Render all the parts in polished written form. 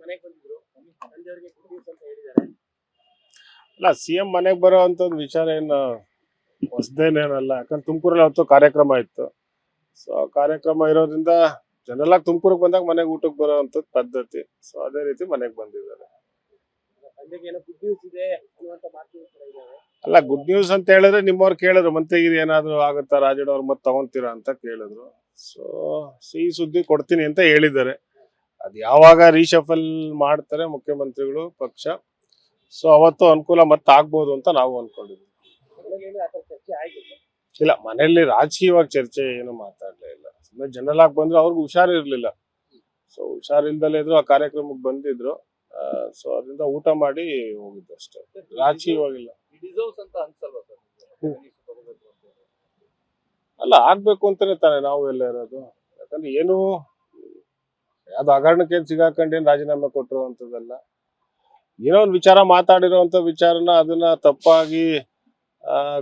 ಮನೆಗೆ ಬಂದಿದ್ರು ಸಂಜೆವರೆಗೆ good news ಅಂತ ಹೇಳಿದ್ದಾರೆ. ಅಲ್ಲ, ಸಿಎಂ ಮನೆಗೆ ಬರೋ ಅಂತದ್ ವಿಚಾರ ಏನು ಹೊಸದೇನೇನಲ್ಲ. ಯಾಕಂದ್ರೆ ತುಮಕೂರಲ್ಲಿ ಅವತ್ತು ಕಾರ್ಯಕ್ರಮ ಇತ್ತು. ಸೊ ಕಾರ್ಯಕ್ರಮ ಇರೋದ್ರಿಂದ ಜನರಲ್ ತುಮಕೂರಿಗೆ ಬಂದಾಗ ಮನೆಗೆ ಊಟಕ್ಕೆ ಬರೋ ಅಂತದ್ ಪದ್ಧತಿ. ಸೊ ಅದೇ ರೀತಿ ಮನೆಗೆ ಬಂದಿದ್ದಾರೆ. ಸಂಜೆಗೆ ಏನೋ ಗುಡ್ ನ್ಯೂಸ್ ಇದೆ ಅನ್ನುವಂತ ಮಾತುಗಳು ಕೂಡ ಇದ್ದಾವೆ. ಅಲ್ಲ, ಗುಡ್ ನ್ಯೂಸ್ ಅಂತ ಹೇಳಿದ್ರೆ ನಿಮ್ಮವ್ರು ಕೇಳಿದ್ರು ಮಂತ್ರಿಗಿರಿ ಏನಾದ್ರು ಆಗುತ್ತಾ ರಾಜಣ್ಣವ್ರು ಮತ್ತೆ ತಗೊಂತೀರಾ ಅಂತ ಕೇಳಿದ್ರು. ಸೊ ಸಿಹಿ ಸುದ್ದಿ ಕೊಡ್ತೀನಿ ಅಂತ ಹೇಳಿದ್ದಾರೆ. ಅದ್ ಯಾವಾಗ ರೀಶಫಲ್ ಮಾಡ್ತಾರೆ ಮುಖ್ಯಮಂತ್ರಿಗಳು ಪಕ್ಷ, ಸೊ ಅವತ್ತು ಅನುಕೂಲ ಮತ್ತೆ ಆಗ್ಬೋದು ಅಂತ ನಾವು ಅನ್ಕೊಂಡಿದ್ವಿ. ಆ ಥರ ಚರ್ಚೆ ಆಗಿದೆ. ಇಲ್ಲ, ಮನೆಯಲ್ಲಿ ರಾಜಕೀಯವಾಗಿ ಚರ್ಚೆ ಏನು ಮಾತಾಡ್ಲೇ ಇಲ್ಲ. ಸುಮ್ಮನೆ ಜನರಲ್ ಆಗಿ ಬಂದ್ರು, ಅವ್ರಿಗೆ ಹುಷಾರಿರ್ಲಿಲ್ಲ. ಸೊ ಹುಷಾರಿಲ್ದಲೇ ಇದ್ರು, ಆ ಕಾರ್ಯಕ್ರಮಕ್ಕೆ ಬಂದಿದ್ರು. ಸೊ ಅದರಿಂದ ಊಟ ಮಾಡಿ ಹೋಗಿದ್ದು ಅಷ್ಟೇ, ರಾಜಕೀಯವಾಗಿಲ್ಲ. ಅಲ್ಲ, ಆಗ್ಬೇಕು ಅಂತಾನೆ ತಾನೆ ನಾವು ಎಲ್ಲ ಇರೋದು. ಯಾಕಂದ್ರೆ ಏನು ಯಾವ್ದು ಹಗರಣಕ್ಕೆ ಸಿಗಾಕೊಂಡೇನು ರಾಜೀನಾಮೆ ಕೊಟ್ಟಿರೋ ಅಂತದಲ್ಲ. ಏನೋ ಒಂದು ವಿಚಾರ ಮಾತಾಡಿರೋಂಥ ವಿಚಾರನ ಅದನ್ನ ತಪ್ಪಾಗಿ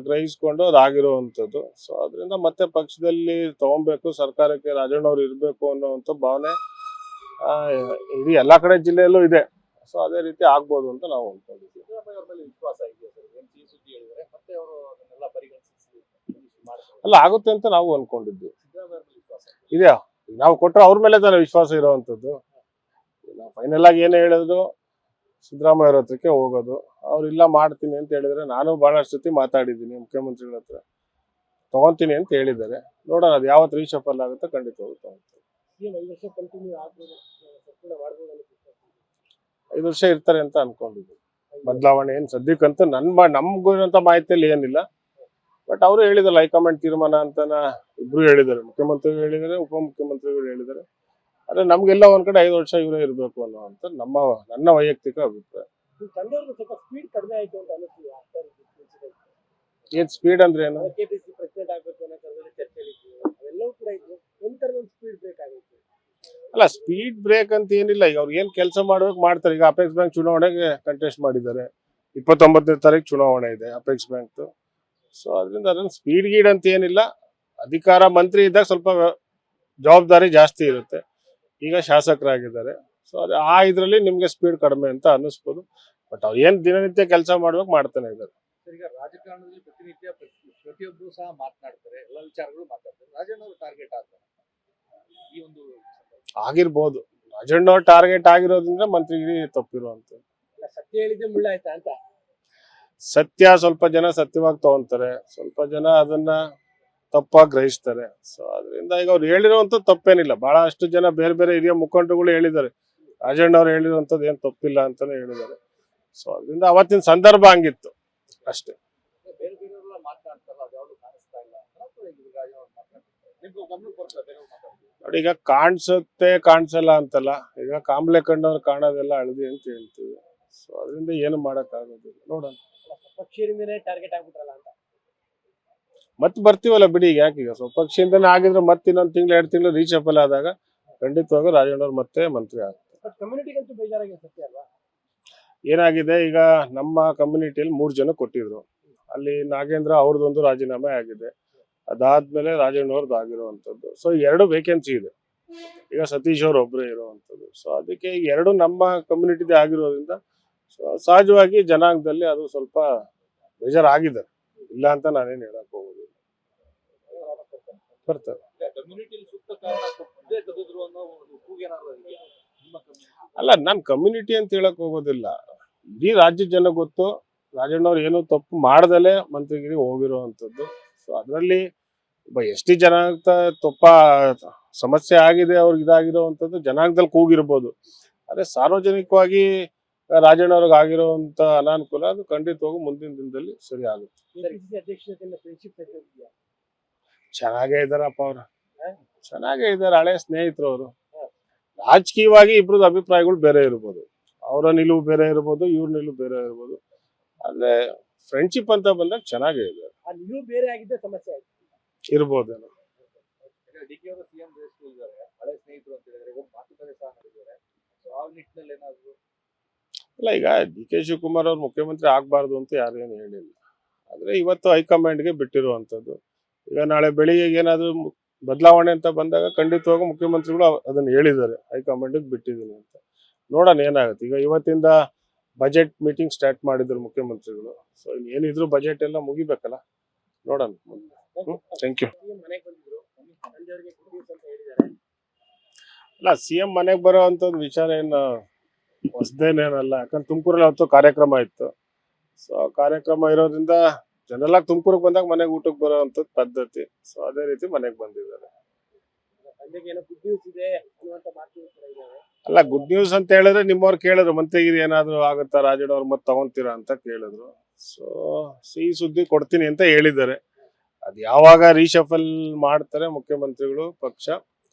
ಗ್ರಹಿಸ್ಕೊಂಡು ಅದಾಗಿರುವಂಥದ್ದು. ಸೊ ಅದರಿಂದ ಮತ್ತೆ ಪಕ್ಷದಲ್ಲಿ ತಗೊಬೇಕು, ಸರ್ಕಾರಕ್ಕೆ ರಾಜಣ್ಣವ್ರು ಇರಬೇಕು ಅನ್ನೋವಂಥ ಭಾವನೆ ಇಡೀ ಎಲ್ಲಾ ಕಡೆ ಜಿಲ್ಲೆಯಲ್ಲೂ ಇದೆ. ಸೊ ಅದೇ ರೀತಿ ಆಗ್ಬೋದು ಅಂತ ನಾವು ಅನ್ಕೊಂಡಿದ್ವಿ. ಅಲ್ಲ, ಆಗುತ್ತೆ ಅಂತ ನಾವು ಅನ್ಕೊಂಡಿದ್ವಿ. ಇದೆಯಾ, ನಾವು ಕೊಟ್ಟರೆ ಅವ್ರ ಮೇಲೆ ತಾನೇ ವಿಶ್ವಾಸ ಇರೋವಂಥದ್ದು. ನಾವು ಫೈನಲ್ ಆಗಿ ಏನೇ ಹೇಳಿದ್ರು ಸಿದ್ದರಾಮಯ್ಯ ಅವ್ರ ಹತ್ರಕ್ಕೆ ಹೋಗೋದು. ಅವ್ರಿಲ್ಲ ಮಾಡ್ತೀನಿ ಅಂತ ಹೇಳಿದ್ರೆ, ನಾನು ಬಹಳಷ್ಟು ಸತಿ ಮಾತಾಡಿದ್ದೀನಿ ಮುಖ್ಯಮಂತ್ರಿಗಳ ಹತ್ರ, ತಗೊಂತೀನಿ ಅಂತ ಹೇಳಿದ್ದಾರೆ. ನೋಡೋಣ ಅದು ಯಾವತ್ತು ರೀಶಫಲ್ ಆಗುತ್ತೆ, ಖಂಡಿತ ಹೋಗುತ್ತೆ. 5 ವರ್ಷ ಇರ್ತಾರೆ ಅಂತ ಅನ್ಕೊಂಡಿದ್ವಿ. ಬದಲಾವಣೆ ಏನ್ ಸದ್ಯಕ್ಕಂತೂ ನಮ್ಗೂ ಇರುವಂತ ಮಾಹಿತಿಯಲ್ಲಿ ಏನಿಲ್ಲ. ಬಟ್ ಅವರು ಹೇಳಿದಾರೆ, ಹೈಕಮಾಂಡ್ ತೀರ್ಮಾನ ಅಂತ ಇಬ್ರು ಹೇಳಿದ್ದಾರೆ, ಮುಖ್ಯಮಂತ್ರಿಗಳು ಹೇಳಿದ್ದಾರೆ, ಉಪಮುಖ್ಯಮಂತ್ರಿಗಳು ಹೇಳಿದ್ದಾರೆ. ಆದ್ರೆ ನಮ್ಗೆಲ್ಲ ಒಂದ್ ಕಡೆ 5 ವರ್ಷ ಇವರೇ ಇರ್ಬೇಕು ಅನ್ನೋಂತ ನನ್ನ ವೈಯಕ್ತಿಕ ಅಭಿಪ್ರಾಯ. ಏನ್ ಸ್ಪೀಡ್ ಅಂದ್ರೆ ಏನು? ಅಲ್ಲ, ಸ್ಪೀಡ್ ಬ್ರೇಕ್ ಅಂತ ಏನಿಲ್ಲ. ಈಗ ಅವ್ರು ಏನ್ ಕೆಲಸ ಮಾಡ್ಬೇಕು ಮಾಡ್ತಾರೆ. ಈಗ ಅಪೆಕ್ಸ್ ಬ್ಯಾಂಕ್ ಚುನಾವಣೆಗೆ ಕಂಟೆಸ್ಟ್ ಮಾಡಿದ್ದಾರೆ. 29ನೇ ತಾರೀಕು ಚುನಾವಣೆ ಇದೆ ಅಪೆಕ್ಸ್ ಬ್ಯಾಂಕ್. ಸೊ ಅದರಿಂದ ಅದನ್ನ ಸ್ಪೀಡ್ ಗೀಡ್ ಅಂತ ಏನಿಲ್ಲ. ಅಧಿಕಾರ ಮಂತ್ರಿ ಇದ್ದಾಗ ಸ್ವಲ್ಪ ಜವಾಬ್ದಾರಿ ಜಾಸ್ತಿ ಇರುತ್ತೆ. ಈಗ ಶಾಸಕರಾಗಿದ್ದಾರೆ. ಸೊ ಅದೇ ಇದ್ರಲ್ಲಿ ನಿಮ್ಗೆ ಸ್ಪೀಡ್ ಕಡಿಮೆ ಅಂತ ಅನ್ನಿಸ್ಬೋದು. ಬಟ್ ಅವ್ರು ಏನ್ ದಿನನಿತ್ಯ ಕೆಲಸ ಮಾಡ್ಬೇಕು ಮಾಡ್ತಾನೆ ಇದ್ದಾರೆ. ಈಗ ರಾಜಕಾರಣದಲ್ಲಿ ಪ್ರತಿನಿತ್ಯ ಪ್ರತಿಯೊಬ್ಬರು ಸಹ ಮಾತನಾಡ್ತಾರೆ, ಎಲ್ಲ ವಿಚಾರಗಳು ಮಾತಾಡ್ತಾರೆ. ರಾಜಣ್ಣವರು ಟಾರ್ಗೆಟ್ ಆಗ್ತಾರೆ ಈ ಒಂದು ಆಗಿರ್ಬೋದು. ರಾಜಣ್ಣವ್ರ ಟಾರ್ಗೆಟ್ ಆಗಿರೋದ್ರಿಂದ ಮಂತ್ರಿಗಿರಿ ತಪ್ಪಿರುವಂತ. ಸತ್ಯ ಹೇಳಿದ್ರೆ ಮುಳ್ಳಾಯ್ತಾ ಅಂತ. ಸತ್ಯ ಸ್ವಲ್ಪ ಜನ ಸತ್ಯವಾಗಿ ತಗೊಂತಾರೆ, ಸ್ವಲ್ಪ ಜನ ಅದನ್ನ ತಪ್ಪಾಗಿ ಗ್ರಹಿಸ್ತಾರೆ. ಸೊ ಅದರಿಂದ ಈಗ ಅವ್ರು ಹೇಳಿರುವಂತ ತಪ್ಪೇನಿಲ್ಲ. ಬಹಳಷ್ಟು ಜನ ಬೇರೆ ಬೇರೆ ಹಿರಿಯ ಮುಖಂಡರುಗಳು ಹೇಳಿದ್ದಾರೆ, ರಾಜಣ್ಣವ್ರು ಹೇಳಿರುವಂತದ್ದು ಏನ್ ತಪ್ಪಿಲ್ಲ ಅಂತಾನೆ ಹೇಳಿದ್ದಾರೆ. ಸೊ ಅದರಿಂದ ಅವತ್ತಿನ ಸಂದರ್ಭ ಹಂಗಿತ್ತು ಅಷ್ಟೇ. ನೋಡಿ, ಈಗ ಕಾಣಿಸುತ್ತೆ ಕಾಣಿಸಲ್ಲ ಅಂತಲ್ಲ. ಈಗ ಕಾಂಬ್ಳೆ ಕಂಡವ್ರು ಕಾಣೋದೆಲ್ಲ ಹಳದಿ ಅಂತ ಹೇಳ್ತೀವಿ. ಸೊ ಅದರಿಂದ ಏನು ಮಾಡಕ್ ಆಗೋದಿಲ್ಲ. ನೋಡೋಣ. ಟಾರ್ಗೆಟ್ ಆಗ್ಬಿಟ್ರಲ್ಲ ಅಂತ ಮತ್ತೆ ಬರ್ತೀವಲ್ಲ ಬಿಡಿ. ಈಗ ಯಾಕೆ, ಈಗ ಸ್ವಪಕ್ಷಿಯಿಂದನೇ ಆಗಿದ್ರೆ ಮತ್ತೆ ಇನ್ನೊಂದು ತಿಂಗಳು 2 ತಿಂಗಳು ರೀಚಫಲ್ ಆದಾಗ ಖಂಡಿತವಾಗೂ ರಾಜಣ್ಣವ್ರು ಮತ್ತೆ ಮಂತ್ರಿ ಆಗ್ತಾರೆ. ಏನಾಗಿದೆ, ಈಗ ನಮ್ಮ ಕಮ್ಯುನಿಟಿಯಲ್ಲಿ 3 ಜನ ಕೊಟ್ಟಿದ್ರು. ಅಲ್ಲಿ ನಾಗೇಂದ್ರ ಅವ್ರದ್ದೊಂದು ರಾಜೀನಾಮೆ ಆಗಿದೆ. ಅದಾದ್ಮೇಲೆ ರಾಜಣ್ಣವ್ರದ್ದು ಆಗಿರುವಂತದ್ದು. ಸೊ 2 ವೇಕೆನ್ಸಿ ಇದೆ. ಈಗ ಸತೀಶ್ ಅವ್ರು ಒಬ್ಬರೇ ಇರುವಂತದ್ದು. ಸೊ ಅದಕ್ಕೆ 2 ನಮ್ಮ ಕಮ್ಯುನಿಟಿದೇ ಆಗಿರೋದ್ರಿಂದ ಸಹಜವಾಗಿ ಜನಾಂಗದಲ್ಲಿ ಅದು ಸ್ವಲ್ಪ ಬೇಜಾರಾಗಿದೆ. ಇಲ್ಲ ಅಂತ ನಾನೇನು ಹೇಳಕ್ ಹೋಗೋದಿಲ್ಲ. ಬರ್ತಾರೆ. ಅಲ್ಲ, ನಾನ್ ಕಮ್ಯುನಿಟಿ ಅಂತ ಹೇಳಕ್ ಹೋಗೋದಿಲ್ಲ. ಇಡೀ ರಾಜ್ಯದ ಜನ ಗೊತ್ತು ರಾಜಣ್ಣವ್ರು ಏನು ತಪ್ಪು ಮಾಡ್ದಲೆ ಮಂತ್ರಿಗಿರಿ ಹೋಗಿರುವಂತದ್ದು. ಸೊ ಅದರಲ್ಲಿ ಎಷ್ಟಿ ಜನಾಂಗ ತಪ್ಪ ಸಮಸ್ಯೆ ಆಗಿದೆ, ಅವ್ರಿಗೆ ಇದಾಗಿರುವಂತದ್ದು ಜನಾಂಗದಲ್ಲಿ ಕೂಗಿರ್ಬೋದು. ಆದ್ರೆ ಸಾರ್ವಜನಿಕವಾಗಿ ರಾಜಣ್ಣವ್ರಿಗೆ ಆಗಿರುವಂತ ಅನಾನುಕೂಲ ಅದು ಖಂಡಿತವಾಗೂ ಮುಂದಿನ ದಿನದಲ್ಲಿ ಸರಿ ಆಗುತ್ತೆ. ಚೆನ್ನಾಗೇ ಇದಾರಪ್ಪ ಅವ್ರು, ಚೆನ್ನಾಗೇ ಇದಾರೆ. ಹಳೆ ಸ್ನೇಹಿತರು ಅವರು. ರಾಜಕೀಯವಾಗಿ ಇಬ್ರದ್ದು ಅಭಿಪ್ರಾಯಗಳು ಬೇರೆ ಇರ್ಬೋದು, ಅವರ ನಿಲುವು ಬೇರೆ ಇರ್ಬೋದು, ಇವ್ರ ನಿಲುವು ಬೇರೆ ಇರ್ಬೋದು. ಆದ್ರೆ ಫ್ರೆಂಡ್ಶಿಪ್ ಅಂತ ಬಂದಾಗ ಚೆನ್ನಾಗೇ ಇದೆ. ಇರ್ಬೋದೇನೋ. ಅಲ್ಲ, ಈಗ ಡಿ.ಕೆ. ಶಿವಕುಮಾರ್ ಅವ್ರು ಮುಖ್ಯಮಂತ್ರಿ ಆಗ್ಬಾರ್ದು ಅಂತ ಯಾರೇನು ಹೇಳಿಲ್ಲ. ಆದ್ರೆ ಇವತ್ತು ಹೈಕಮಾಂಡ್ಗೆ ಬಿಟ್ಟಿರುವಂತದ್ದು. ಈಗ ನಾಳೆ ಬೆಳಿಗ್ಗೆ ಏನಾದ್ರು ಬದಲಾವಣೆ ಅಂತ ಬಂದಾಗ ಖಂಡಿತವಾಗೂ ಮುಖ್ಯಮಂತ್ರಿಗಳು ಅದನ್ನ ಹೇಳಿದ್ದಾರೆ, ಹೈಕಮಾಂಡ್ಗೆ ಬಿಟ್ಟಿದ್ದೀನಿ ಅಂತ. ನೋಡೋಣ ಏನಾಗುತ್ತೆ. ಈಗ ಇವತ್ತಿಂದ ಬಜೆಟ್ ಮೀಟಿಂಗ್ ಸ್ಟಾರ್ಟ್ ಮಾಡಿದ್ರು ಮುಖ್ಯಮಂತ್ರಿಗಳು. ಸೊ ಏನಿದ್ರು ಬಜೆಟ್ ಎಲ್ಲ ಮುಗಿಬೇಕಲ್ಲ, ನೋಡೋಣ. Thank you. ಅಲ್ಲ, ಸಿಎಂ ಮನೆಗೆ ಬರೋ ಅಂಥದ್ದು ವಿಚಾರ ಏನು ಹೊಸದೇನೇನಲ್ಲ. ಯಾಕಂದ್ರೆ ತುಮಕೂರಲ್ಲಿ ಅವತ್ತು ಕಾರ್ಯಕ್ರಮ ಇತ್ತು. ಸೊ ಕಾರ್ಯಕ್ರಮ ಇರೋದ್ರಿಂದ ಜನರೆಲ್ಲ ತುಮಕೂರಿಗೆ ಬಂದಾಗ ಮನೆಗೆ ಊಟಕ್ಕೆ ಬರೋ ಅಂಥದ್ದು ಪದ್ಧತಿ. ಸೊ ಅದೇ ರೀತಿ ಮನೆಗೆ ಬಂದಿದ್ದಾರೆ. ಅಲ್ಲ, ಗುಡ್ ನ್ಯೂಸ್ ಅಂತ ಹೇಳಿದ್ರೆ ನಿಮ್ಮವ್ರು ಕೇಳಿದ್ರು, ಮಂತ್ರಿಗಿರಿ ಏನಾದ್ರು ಆಗುತ್ತಾ ರಾಜಣ್ಣ ಅವ್ರು ಮತ್ತೆ ತಗೊಂತೀರಾ ಅಂತ ಕೇಳಿದ್ರು. ಸೊ ಸಿಹಿ ಸುದ್ದಿ ಕೊಡ್ತೀನಿ ಅಂತ ಹೇಳಿದ್ದಾರೆ. ಅದ್ ಯಾವಾಗ ರೀಶಫಲ್ ಮಾಡ್ತಾರೆ ಮುಖ್ಯಮಂತ್ರಿಗಳು ಪಕ್ಷ,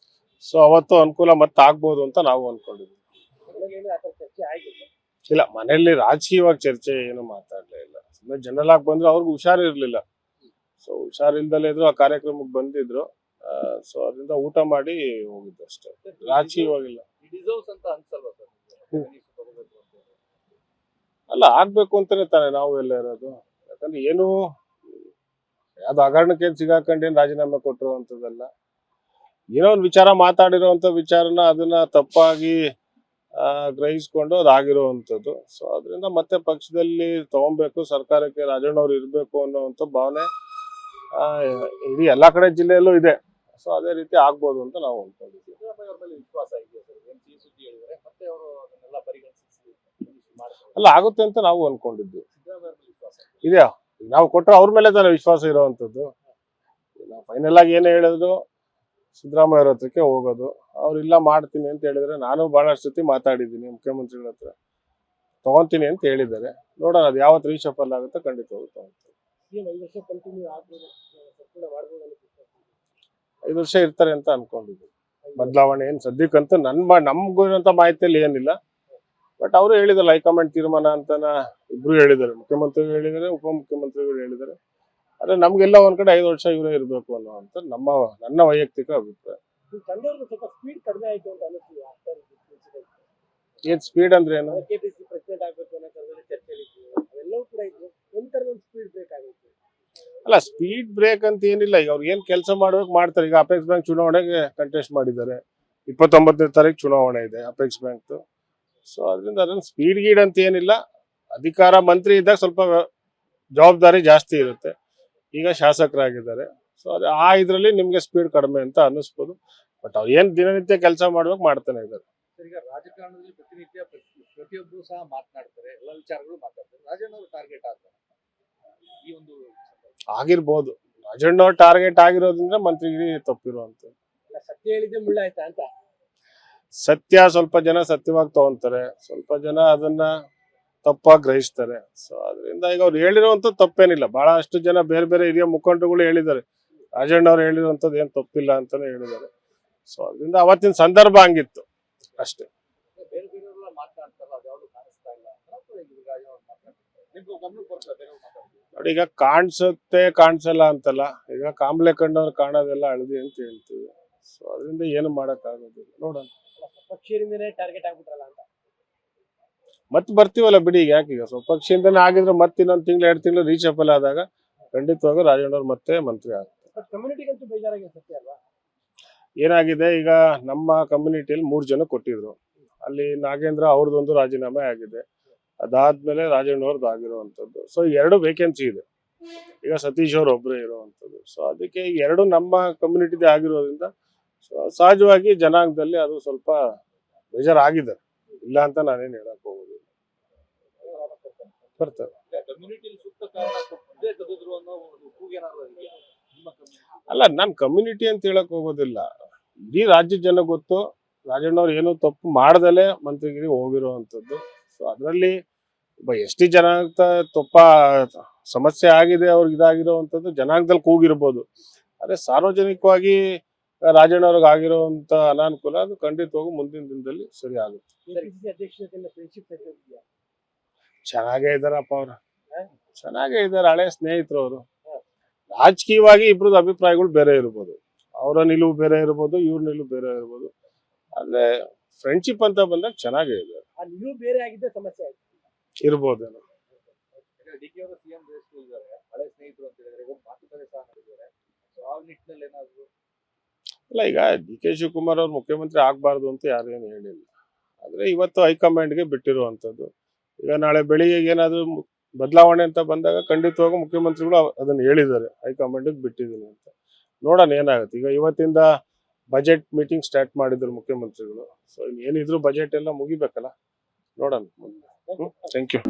ಸೊ ಅವತ್ತು ಅನುಕೂಲ ಮತ್ತೆ ಆಗ್ಬೋದು ಅಂತ ನಾವು ಅನ್ಕೊಂಡಿದ್ವಿ. ಇಲ್ಲ, ಮನೆಯಲ್ಲಿ ರಾಜಕೀಯವಾಗಿ ಚರ್ಚೆ ಏನು ಮಾತಾಡ್ಲೇ ಇಲ್ಲ. ಸುಮ್ಮನೆ ಜನರಲ್ ಆಗಿ ಬಂದ್ರು, ಅವ್ರಿಗೆ ಹುಷಾರಿರ್ಲಿಲ್ಲ. ಸೊ ಹುಷಾರಿಲ್ದಲೇ ಇದ್ರು, ಆ ಕಾರ್ಯಕ್ರಮಕ್ಕೆ ಬಂದಿದ್ರು. ಸೊ ಅದರಿಂದ ಊಟ ಮಾಡಿ ಹೋಗಿದ್ದು ಅಷ್ಟೇ, ರಾಜಕೀಯವಾಗಿಲ್ಲ. ಅಲ್ಲ, ಆಗ್ಬೇಕು ಅಂತಾನೆ ತಾನೆ ನಾವು ಎಲ್ಲ ಇರೋದು. ಯಾಕಂದ್ರೆ ಏನು ಯಾವ್ದು ಹಗರಣಕ್ಕೆ ಸಿಗಾಕೊಂಡೇನು ರಾಜೀನಾಮೆ ಕೊಟ್ಟಿರೋ ಅಂತದಲ್ಲ. ಏನೋ ಒಂದು ವಿಚಾರ ಮಾತಾಡಿರೋಂಥ ವಿಚಾರನ ಅದನ್ನ ತಪ್ಪಾಗಿ ಗ್ರಹಿಸ್ಕೊಂಡು ಅದಾಗಿರುವಂಥದ್ದು. ಸೊ ಅದರಿಂದ ಮತ್ತೆ ಪಕ್ಷದಲ್ಲಿ ತಗೊಬೇಕು, ಸರ್ಕಾರಕ್ಕೆ ರಾಜಣ್ಣವ್ರು ಇರಬೇಕು ಅನ್ನೋವಂಥ ಭಾವನೆ ಇಡೀ ಎಲ್ಲಾ ಕಡೆ ಜಿಲ್ಲೆಯಲ್ಲೂ ಇದೆ. ಸೊ ಅದೇ ರೀತಿ ಆಗ್ಬೋದು ಅಂತ ನಾವು ಅನ್ಕೊಂಡಿದ್ವಿ. ಅಲ್ಲ, ಆಗುತ್ತೆ ಅಂತ ನಾವು ಅನ್ಕೊಂಡಿದ್ವಿ. ಇದೆಯಾ, ನಾವು ಕೊಟ್ಟರೆ ಅವ್ರ ಮೇಲೆ ತಾನೇ ವಿಶ್ವಾಸ ಇರೋವಂಥದ್ದು. ಫೈನಲ್ ಆಗಿ ಏನೇ ಹೇಳಿದ್ರು ಸಿದ್ದರಾಮಯ್ಯ ಅವ್ರ ಹತ್ರಕ್ಕೆ ಹೋಗೋದು. ಅವ್ರಿಲ್ಲ ಮಾಡ್ತೀನಿ ಅಂತ ಹೇಳಿದ್ರೆ, ನಾನು ಬಹಳಷ್ಟು ಸತಿ ಮಾತಾಡಿದ್ದೀನಿ ಮುಖ್ಯಮಂತ್ರಿಗಳ ಹತ್ರ, ತಗೊಂತೀನಿ ಅಂತ ಹೇಳಿದ್ದಾರೆ. ನೋಡೋಣ ಅದು ಯಾವತ್ತು ರೀಶಫಲ್ ಆಗುತ್ತೆ, ಖಂಡಿತ ಹೋಗುತ್ತೆ. 5 ವರ್ಷ ಇರ್ತಾರೆ ಅಂತ ಅನ್ಕೊಂಡಿದ್ವಿ. ಬದಲಾವಣೆ ಏನ್ ಸದ್ಯಕ್ಕಂತೂ ನಮ್ಗಿರೋಂಥ ಮಾಹಿತಿಯಲ್ಲಿ ಏನಿಲ್ಲ. ಬಟ್ ಅವರು ಹೇಳಿದಾರೆ, ಹೈಕಮಾಂಡ್ ತೀರ್ಮಾನ ಅಂತಾನ ಇಬ್ರು ಹೇಳಿದ್ದಾರೆ, ಮುಖ್ಯಮಂತ್ರಿಗಳು ಹೇಳಿದ್ದಾರೆ, ಉಪಮುಖ್ಯಮಂತ್ರಿಗಳು ಹೇಳಿದ್ದಾರೆ. ಆದ್ರೆ ನಮ್ಗೆಲ್ಲ ಒಂದ್ ಕಡೆ 5 ವರ್ಷ ಇವರೇ ಇರ್ಬೇಕು ಅನ್ನೋ ಅಂತ ನನ್ನ ವೈಯಕ್ತಿಕ ಅಭಿಪ್ರಾಯ. ಏನ್ ಸ್ಪೀಡ್ ಅಂದ್ರೆ ಏನು? ಅಲ್ಲ, ಸ್ಪೀಡ್ ಬ್ರೇಕ್ ಅಂತ ಏನಿಲ್ಲ. ಈಗ ಅವ್ರು ಏನ್ ಕೆಲಸ ಮಾಡ್ಬೇಕು ಮಾಡ್ತಾರೆ. ಈಗ ಅಪೆಕ್ಸ್ ಬ್ಯಾಂಕ್ ಚುನಾವಣೆಗೆ ಕಂಟೆಸ್ಟ್ ಮಾಡಿದ್ದಾರೆ. 29ನೇ ತಾರೀಕು ಚುನಾವಣೆ ಇದೆ ಅಪೆಕ್ಸ್ ಬ್ಯಾಂಕ್. ಸೊ ಅದರಿಂದ ಅದನ್ನ ಸ್ಪೀಡ್ ಗೀಡ್ ಅಂತ ಏನಿಲ್ಲ. ಅಧಿಕಾರ ಮಂತ್ರಿ ಇದ್ದಾಗ ಸ್ವಲ್ಪ ಜವಾಬ್ದಾರಿ ಜಾಸ್ತಿ ಇರುತ್ತೆ. ಈಗ ಶಾಸಕರಾಗಿದ್ದಾರೆ. ಸೊ ಅದು ಇದ್ರಲ್ಲಿ ನಿಮ್ಗೆ ಸ್ಪೀಡ್ ಕಡಿಮೆ ಅಂತ ಅನ್ನಿಸ್ಬೋದು. ಬಟ್ ಅವ್ರು ಏನ್ ದಿನನಿತ್ಯ ಕೆಲಸ ಮಾಡ್ಬೇಕು ಮಾಡ್ತಾನೆ ಇದ್ದಾರೆ. ಈಗ ರಾಜಕಾರಣದಲ್ಲಿ ಪ್ರತಿನಿತ್ಯ ಪ್ರತಿಯೊಬ್ಬರು ಸಹ ಮಾತನಾಡ್ತಾರೆ, ಎಲ್ಲ ವಿಚಾರಗಳು ಮಾತಾಡ್ತಾರೆ. ರಾಜಣ್ಣ ಅವರು ಟಾರ್ಗೆಟ್ ಆಗ್ತಾರೆ ಈ ಒಂದು ಆಗಿರ್ಬೋದು. ರಾಜಣ್ಣ ಅವ್ರ ಟಾರ್ಗೆಟ್ ಆಗಿರೋದ್ರಿಂದ ಮಂತ್ರಿಗಿರಿ ತಪ್ಪಿರುವಂತ. ಸತ್ಯ ಹೇಳಿದ್ರೆ ಮುಳ್ಳಾಯ್ತಾ ಅಂತ. ಸತ್ಯ ಸ್ವಲ್ಪ ಜನ ಸತ್ಯವಾಗಿ ತಗೊಂತಾರೆ, ಸ್ವಲ್ಪ ಜನ ಅದನ್ನ ತಪ್ಪಾಗಿ ಗ್ರಹಿಸ್ತಾರೆ. ಸೊ ಅದರಿಂದ ಈಗ ಅವ್ರು ಹೇಳಿರುವಂತ ತಪ್ಪೇನಿಲ್ಲ. ಬಹಳಷ್ಟು ಜನ ಬೇರೆ ಬೇರೆ ಹಿರಿಯ ಮುಖಂಡರುಗಳು ಹೇಳಿದ್ದಾರೆ, ರಾಜಣ್ಣ ಅವ್ರು ಹೇಳಿರುವಂತದ್ದು ಏನ್ ತಪ್ಪಿಲ್ಲ ಅಂತಾನೆ ಹೇಳಿದ್ದಾರೆ. ಸೊ ಅದರಿಂದ ಅವತ್ತಿನ ಸಂದರ್ಭ ಹಂಗಿತ್ತು ಅಷ್ಟೇ. ಬೇರೆ ಬೇರೆಯವರೆಲ್ಲ ಮಾತನಾಡ್ತಾರಲ್ಲ, ಅದು ಯಾವುದು ಕಾಣಿಸ್ತಾ ಇಲ್ಲ. ನೋಡಿ, ಈಗ ಕಾಣಿಸುತ್ತೆ ಕಾಣಿಸಲ್ಲ ಅಂತಲ್ಲ. ಈಗ ಕಾಂಬ್ಳೆ ಕಂಡವ್ರು ಕಾಣೋದೆಲ್ಲ ಹಳದಿ ಅಂತ ಹೇಳ್ತೀವಿ. ಸೊ ಅದರಿಂದ ಏನು ಮಾಡಕ್ ಆಗೋದಿಲ್ಲ. ನೋಡೋಣ, ಪಕ್ಷೀಯರಿಂದನೇ ಟಾರ್ಗೆಟ್ ಆಗ್ಬಿಟ್ರಲ್ಲ ಅಂತ. ಮತ್ತೆ ಬರ್ತೀವಲ್ಲ ಬಿಡಿ. ಈಗ ಯಾಕೀಗ ಸ್ವಪಕ್ಷದಿಂದನೇ ಆಗಿದ್ರೆ ಮತ್ತೆ ಇನ್ನೊಂದು ತಿಂಗಳು 2 ತಿಂಗಳು ರೀಶಫಲ್ ಆದಾಗ ಖಂಡಿತವಾಗೂ ರಾಜಣ್ಣವ್ರು ಮತ್ತೆ ಮಂತ್ರಿ ಆಗ್ತಾರೆ. ಕಮ್ಯುನಿಟಿಗಂತೂ ಬೇಜಾರಾಗಿದೆ ಸತ್ಯ ಅಲ್ವಾ? ಏನಾಗಿದೆ, ಈಗ ನಮ್ಮ ಕಮ್ಯುನಿಟಿಯಲ್ಲಿ 3 ಜನ ಕೊಟ್ಟಿದ್ರು. ಅಲ್ಲಿ ನಾಗೇಂದ್ರ ಅವ್ರದ್ದೊಂದು ರಾಜೀನಾಮೆ ಆಗಿದೆ. ಅದಾದ್ಮೇಲೆ ರಾಜಣ್ಣವ್ರದ್ದು ಆಗಿರುವಂತದ್ದು. ಸೊ 2 ವೇಕೆನ್ಸಿ ಇದೆ. ಈಗ ಸತೀಶ್ ಅವ್ರು ಒಬ್ಬರೇ ಇರುವಂತದ್ದು. ಸೊ ಅದಕ್ಕೆ 2 ನಮ್ಮ ಕಮ್ಯುನಿಟಿದೇ ಆಗಿರೋದ್ರಿಂದ ಸಹಜವಾಗಿ ಜನಾಂಗದಲ್ಲಿ ಅದು ಸ್ವಲ್ಪ ಬೇಜಾರಾಗಿದೆ. ಇಲ್ಲ ಅಂತ ನಾನೇನು ಹೇಳಕ್ ಹೋಗೋದಿಲ್ಲ. ಬರ್ತಾರೆ. ಅಲ್ಲ, ನಾನ್ ಕಮ್ಯುನಿಟಿ ಅಂತ ಹೇಳಕ್ ಹೋಗೋದಿಲ್ಲ. ಇಡೀ ರಾಜ್ಯದ ಜನ ಗೊತ್ತು ರಾಜಣ್ಣವ್ರು ಏನು ತಪ್ಪು ಮಾಡ್ದಲೆ ಮಂತ್ರಿಗಿರಿ ಹೋಗಿರುವಂತದ್ದು. ಸೊ ಅದರಲ್ಲಿ ಎಷ್ಟಿ ಜನಾಂಗ ತಪ್ಪ ಸಮಸ್ಯೆ ಆಗಿದೆ, ಅವ್ರಿಗೆ ಇದಾಗಿರುವಂತದ್ದು ಜನಾಂಗದಲ್ಲಿ ಕೂಗಿರ್ಬೋದು. ಆದ್ರೆ ಸಾರ್ವಜನಿಕವಾಗಿ ರಾಜಣ್ಣವ್ರಿಗೆ ಆಗಿರುವಂತ ಅನಾನುಕೂಲ ಅದು ಖಂಡಿತವಾಗೂ ಮುಂದಿನ ದಿನದಲ್ಲಿ ಸರಿ ಆಗುತ್ತೆ. ಚೆನ್ನಾಗೇ ಇದಾರಪ್ಪ ಅವ್ರು, ಚೆನ್ನಾಗೇ ಇದಾರೆ. ಹಳೆ ಸ್ನೇಹಿತರು ಅವರು. ರಾಜಕೀಯವಾಗಿ ಇಬ್ರದ್ದು ಅಭಿಪ್ರಾಯಗಳು ಬೇರೆ ಇರ್ಬೋದು, ಅವರ ನಿಲುವು ಬೇರೆ ಇರ್ಬೋದು, ಇವ್ರ ನಿಲುವು ಬೇರೆ ಇರ್ಬೋದು. ಆದ್ರೆ ಫ್ರೆಂಡ್ಶಿಪ್ ಅಂತ ಬಂದಾಗ ಚೆನ್ನಾಗೇ ಇದೆ. ಬೇರೆ ಆಗಿದ್ದ ಸಮಸ್ಯೆ ಇರ್ಬೋದೇನೋ. ಡಿಕೆ ಅವರು ಸಿಎಂ ಇದ್ದಾರೆ, ಹಳೆ ಸ್ನೇಹಿತರು ಅಂತ ಹೇಳಿದ್ರೆ ಮಾತುಕತೆ ಸಹ ನಡೆದಿದ್ದಾರೆ. ಆ ನಿಟ್ಟಿನಲ್ಲಿ ಏನಾದ್ರು ಅಲ್ಲ, ಈಗ ಡಿ ಕೆ ಶಿವಕುಮಾರ್ ಅವ್ರು ಮುಖ್ಯಮಂತ್ರಿ ಆಗ್ಬಾರ್ದು ಅಂತ ಯಾರೇನು ಹೇಳಿಲ್ಲ. ಆದ್ರೆ ಇವತ್ತು ಹೈಕಮಾಂಡ್ಗೆ ಬಿಟ್ಟಿರುವಂತದ್ದು. ಈಗ ನಾಳೆ ಬೆಳಿಗ್ಗೆ ಏನಾದ್ರು ಬದಲಾವಣೆ ಅಂತ ಬಂದಾಗ ಖಂಡಿತವಾಗೂ ಮುಖ್ಯಮಂತ್ರಿಗಳು ಅದನ್ನ ಹೇಳಿದ್ದಾರೆ, ಹೈಕಮಾಂಡ್ಗೆ ಬಿಟ್ಟಿದ್ದೀನಿ ಅಂತ. ನೋಡೋಣ ಏನಾಗುತ್ತೆ. ಈಗ ಇವತ್ತಿಂದ ಬಜೆಟ್ ಮೀಟಿಂಗ್ ಸ್ಟಾರ್ಟ್ ಮಾಡಿದ್ರು ಮುಖ್ಯಮಂತ್ರಿಗಳು. ಸೊ ಏನಿದ್ರು ಬಜೆಟ್ ಎಲ್ಲ ಮುಗಿಬೇಕಲ್ಲ, ನೋಡೋಣ. Thank you.